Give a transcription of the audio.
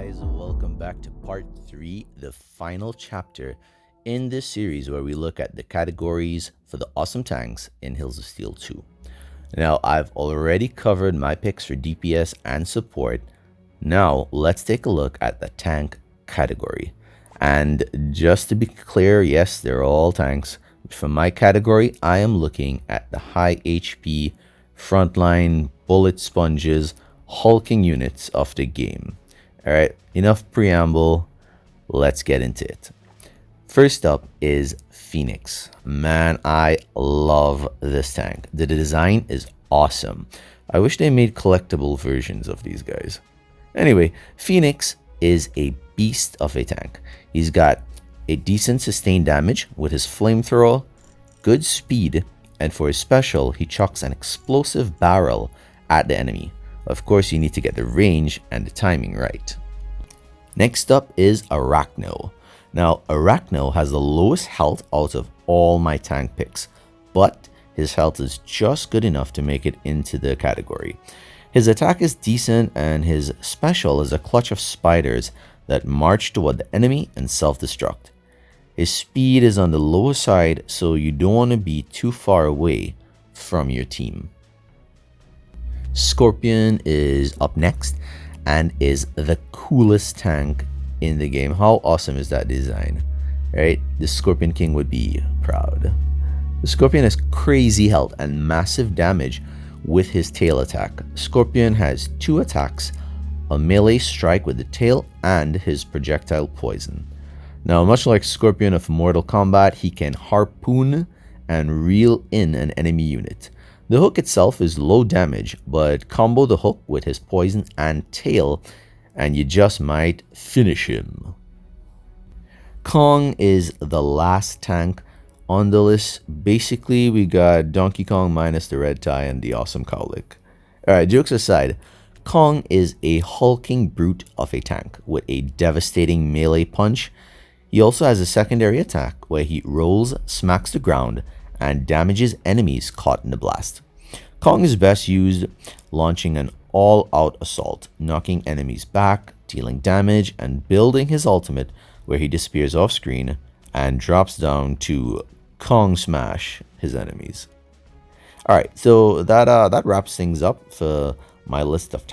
guys, welcome back to part 3, the final chapter in this series where we look at the categories for the awesome tanks in Hills of Steel 2. Now, I've already covered my picks for DPS and support. Now, let's take a look at the tank category. And just to be clear, yes, they're all tanks. For my category, I am looking at the high HP, frontline, bullet sponges, hulking units of the game. Alright, enough preamble, let's get into it. First up is Phoenix. Man, I love this tank. The design is awesome. I wish they made collectible versions of these guys. Anyway, Phoenix is a beast of a tank. He's got a decent sustained damage with his flamethrower, good speed, and for his special, he chucks an explosive barrel at the enemy. Of course, you need to get the range and the timing right. Next up is Arachno. Now, Arachno has the lowest health out of all my tank picks, but his health is just good enough to make it into the category. His attack is decent, and his special is a clutch of spiders that march toward the enemy and self-destruct. His speed is on the lower side, so you don't want to be too far away from your team. Scorpion is up next and is the coolest tank in the game. How awesome is that design, right? The Scorpion King would be proud. The Scorpion has crazy health and massive damage with his tail attack. Scorpion has 2 attacks, a melee strike with the tail and his projectile poison. Now, much like Scorpion of Mortal Kombat, he can harpoon and reel in an enemy unit. The hook itself is low damage, but combo the hook with his poison and tail, and you just might finish him. Kong is the last tank on the list. Basically, we got Donkey Kong minus the red tie and the awesome cowlick. Alright, jokes aside, Kong is a hulking brute of a tank with a devastating melee punch. He also has a secondary attack where he rolls, smacks the ground, and damages enemies caught in the blast. Kong is best used launching an all-out assault, knocking enemies back, dealing damage, and building his ultimate where he disappears off screen and drops down to Kong smash his enemies. Alright, so that wraps things up for my list of